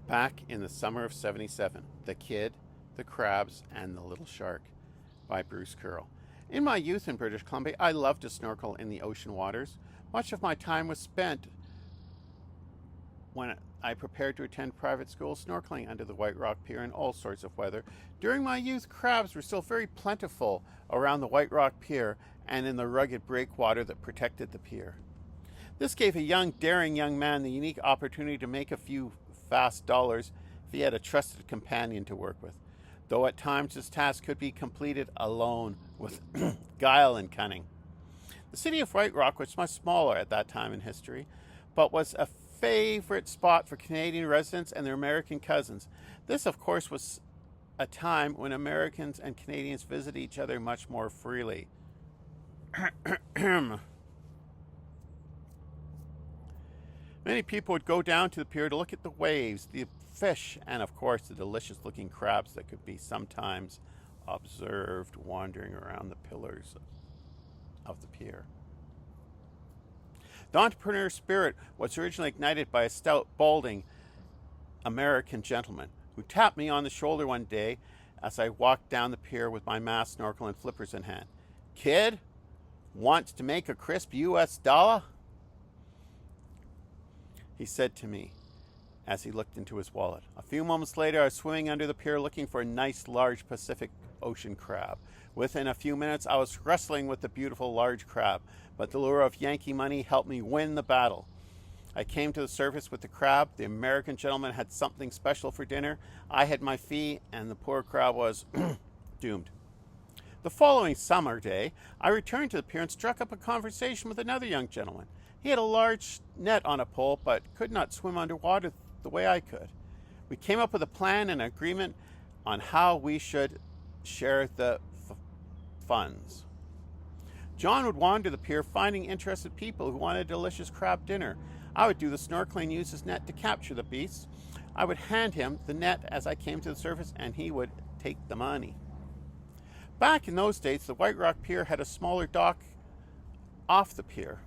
Back in the summer of '77, The Kid, The Crabs, and the Little Shark by Bruce Curle. In my youth in British Columbia, I loved to snorkel in the ocean waters. Much of my time was spent when I prepared to attend private school, snorkeling under the White Rock Pier in all sorts of weather. During my youth, crabs were still very plentiful around the White Rock Pier and in the rugged breakwater that protected the pier. This gave a daring young man the unique opportunity to make a few fast dollars if he had a trusted companion to work with, though at times his task could be completed alone with guile and cunning. The city of White Rock was much smaller at that time in history, but was a favorite spot for Canadian residents and their American cousins. This, of course, was a time when Americans and Canadians visited each other much more freely. Many people would go down to the pier to look at the waves, the fish, and of course the delicious looking crabs that could be sometimes observed wandering around the pillars of the pier. The entrepreneur spirit was originally ignited by a stout, balding American gentleman who tapped me on the shoulder one day as I walked down the pier with my mask, snorkel, and flippers in hand. "Kid, wants to make a crisp US dollar?" he said to me as he looked into his wallet. A few moments later, I was swimming under the pier looking for a nice, large Pacific Ocean crab. Within a few minutes, I was wrestling with the beautiful large crab, but the lure of Yankee money helped me win the battle. I came to the surface with the crab. The American gentleman had something special for dinner. I had my fee, and the poor crab was doomed. The following summer day, I returned to the pier and struck up a conversation with another young gentleman. He had a large net on a pole, but could not swim underwater the way I could. We came up with a plan and agreement on how we should share the funds. John would wander the pier finding interested people who wanted a delicious crab dinner. I would do the snorkeling and use his net to capture the beasts. I would hand him the net as I came to the surface, and he would take the money. Back in those days, the White Rock Pier had a smaller dock off the pier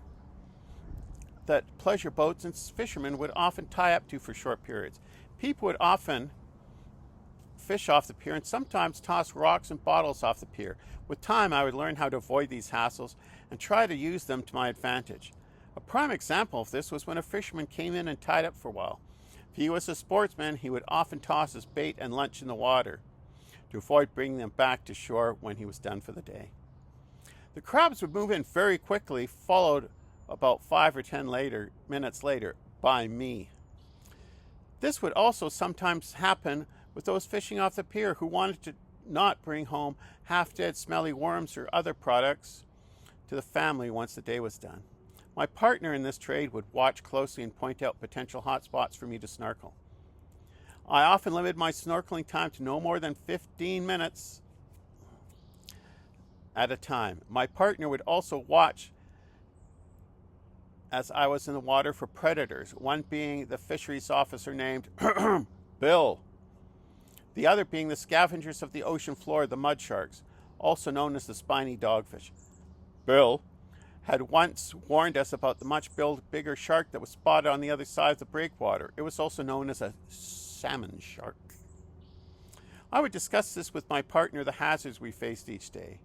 that pleasure boats and fishermen would often tie up to for short periods. People would often fish off the pier and sometimes toss rocks and bottles off the pier. With time, I would learn how to avoid these hassles and try to use them to my advantage. A prime example of this was when a fisherman came in and tied up for a while. If he was a sportsman, he would often toss his bait and lunch in the water to avoid bringing them back to shore when he was done for the day. The crabs would move in very quickly, followed about 5 or 10 minutes later by me. This would also sometimes happen with those fishing off the pier who wanted to not bring home half-dead smelly worms or other products to the family once the day was done. My partner in this trade would watch closely and point out potential hot spots for me to snorkel. I often limited my snorkeling time to no more than 15 minutes at a time. My partner would also watch as I was in the water for predators, one being the fisheries officer named Bill, the other being the scavengers of the ocean floor, the mud sharks, also known as the spiny dogfish. Bill had once warned us about the much bigger shark that was spotted on the other side of the breakwater. It was also known as a salmon shark. I would discuss this with my partner, the hazards we faced each day.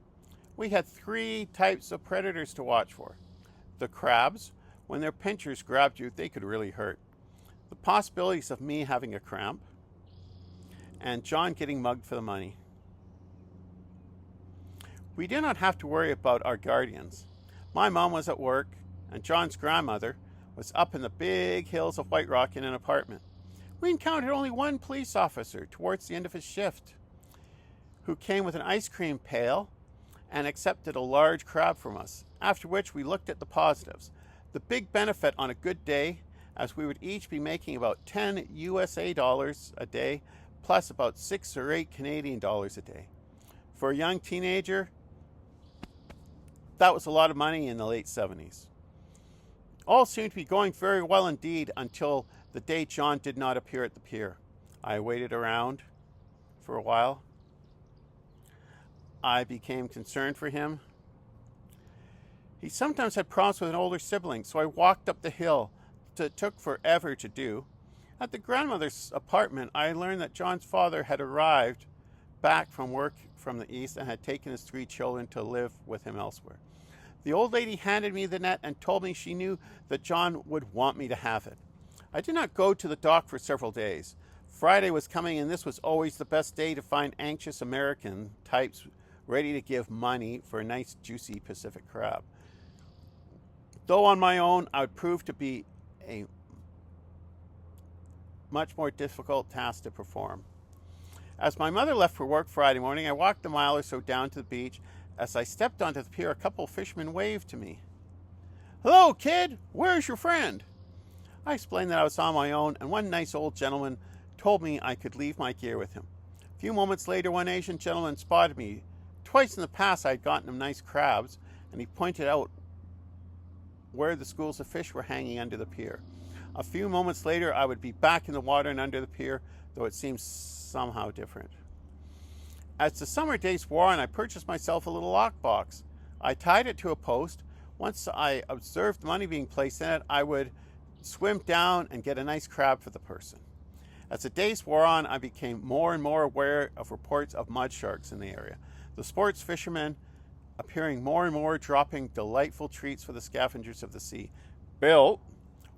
We had 3 types of predators to watch for. The crabs. When their pinchers grabbed you, they could really hurt. The possibilities of me having a cramp, and John getting mugged for the money. We did not have to worry about our guardians. My mom was at work, and John's grandmother was up in the big hills of White Rock in an apartment. We encountered only one police officer towards the end of his shift, who came with an ice cream pail and accepted a large crab from us, after which we looked at the positives. The big benefit on a good day, as we would each be making about 10 USA dollars a day, plus about 6 or 8 Canadian dollars a day. For a young teenager, that was a lot of money in the late 70s. All seemed to be going very well indeed until the day John did not appear at the pier. I waited around for a while. I became concerned for him. He sometimes had problems with an older sibling, so I walked up the hill that took forever to do. At the grandmother's apartment, I learned that John's father had arrived back from work from the east and had taken his 3 children to live with him elsewhere. The old lady handed me the net and told me she knew that John would want me to have it. I did not go to the dock for several days. Friday was coming, and this was always the best day to find anxious American types ready to give money for a nice, juicy Pacific crab. Though on my own, I would prove to be a much more difficult task to perform. As my mother left for work Friday morning, I walked a mile or so down to the beach. As I stepped onto the pier, a couple of fishermen waved to me. "Hello, kid! Where's your friend?" I explained that I was on my own, and one nice old gentleman told me I could leave my gear with him. A few moments later, one Asian gentleman spotted me. Twice in the past, I had gotten him nice crabs, and he pointed out where the schools of fish were hanging under the pier. A few moments later, I would be back in the water and under the pier, though it seemed somehow different. As the summer days wore on, I purchased myself a little lockbox. I tied it to a post. Once I observed the money being placed in it, I would swim down and get a nice crab for the person. As the days wore on, I became more and more aware of reports of mud sharks in the area. The sports fishermen appearing more and more, dropping delightful treats for the scavengers of the sea. Bill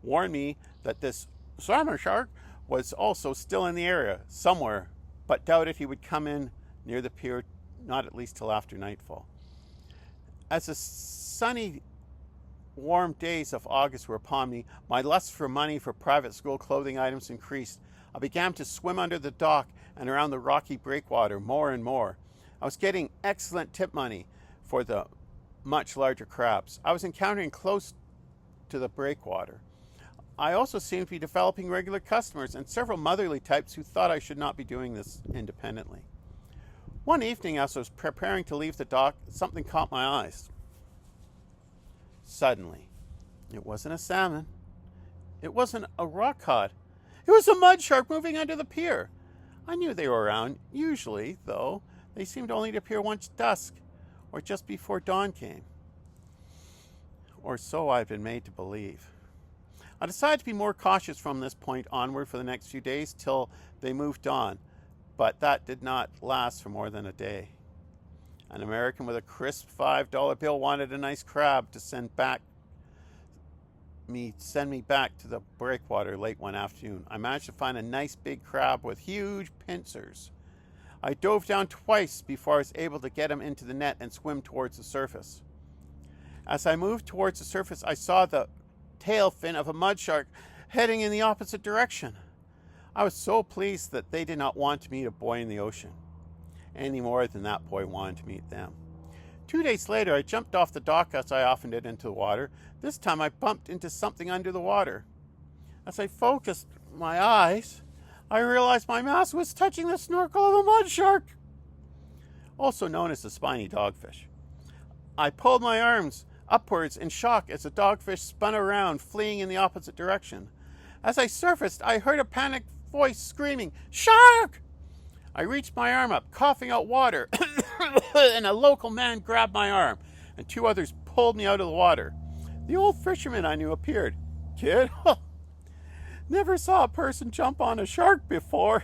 warned me that this salmon shark was also still in the area somewhere, but doubted he would come in near the pier, not at least till after nightfall. As the sunny, warm days of August were upon me, my lust for money for private school clothing items increased. I began to swim under the dock and around the rocky breakwater more and more. I was getting excellent tip money for the much larger crabs. I was encountering close to the breakwater. I also seemed to be developing regular customers and several motherly types who thought I should not be doing this independently. One evening, as I was preparing to leave the dock, something caught my eyes. Suddenly, it wasn't a salmon. It wasn't a rock cod. It was a mud shark moving under the pier. I knew they were around. Usually, though, they seemed only to appear once dusk or just before dawn came. Or so I've been made to believe. I decided to be more cautious from this point onward for the next few days till they moved on, but that did not last for more than a day. An American with a crisp $5 bill wanted a nice crab to send me back to the breakwater late one afternoon. I managed to find a nice big crab with huge pincers. I dove down twice before I was able to get him into the net and swim towards the surface. As I moved towards the surface, I saw the tail fin of a mud shark heading in the opposite direction. I was so pleased that they did not want to meet a boy in the ocean, any more than that boy wanted to meet them. 2 days later, I jumped off the dock as I often did into the water. This time I bumped into something under the water. As I focused my eyes, I realized my mask was touching the snorkel of a mud shark, also known as the spiny dogfish. I pulled my arms upwards in shock as the dogfish spun around, fleeing in the opposite direction. As I surfaced, I heard a panicked voice screaming, "Shark!" I reached my arm up, coughing out water, and a local man grabbed my arm, and 2 others pulled me out of the water. The old fisherman I knew appeared. "Kid, never saw a person jump on a shark before."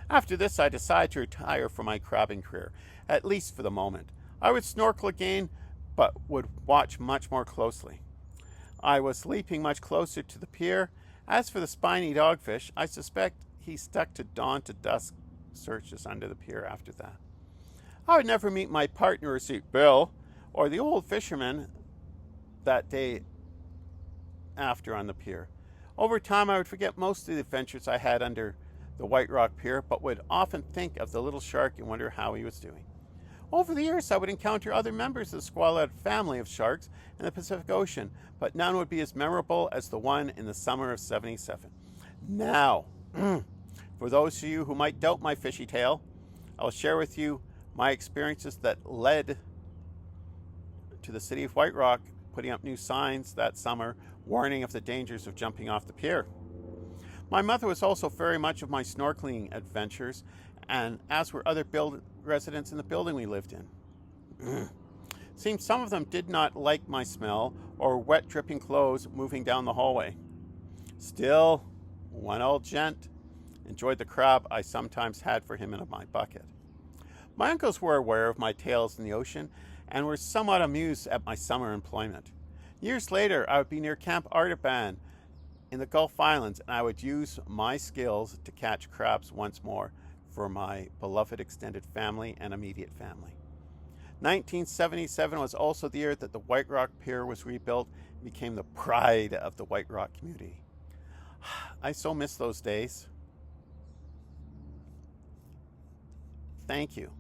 After this, I decided to retire from my crabbing career, at least for the moment. I would snorkel again, but would watch much more closely. I was leaping much closer to the pier. As for the spiny dogfish, I suspect he stuck to dawn to dusk searches under the pier after that. I would never meet my partner or suit, Bill, or the old fisherman that day after on the pier. Over time, I would forget most of the adventures I had under the White Rock Pier, but would often think of the little shark and wonder how he was doing. Over the years, I would encounter other members of the squalid family of sharks in the Pacific Ocean, but none would be as memorable as the one in the summer of '77. Now, for those of you who might doubt my fishy tale, I'll share with you my experiences that led to the city of White Rock putting up new signs that summer warning of the dangers of jumping off the pier. My mother was also very much of my snorkeling adventures, and as were other residents in the building we lived in. Seems some of them did not like my smell or wet dripping clothes moving down the hallway. Still, one old gent enjoyed the crab I sometimes had for him in my bucket. My uncles were aware of my tales in the ocean and were somewhat amused at my summer employment. Years later, I would be near Camp Artaban in the Gulf Islands, and I would use my skills to catch crabs once more for my beloved extended family and immediate family. 1977 was also the year that the White Rock Pier was rebuilt and became the pride of the White Rock community. I so miss those days. Thank you.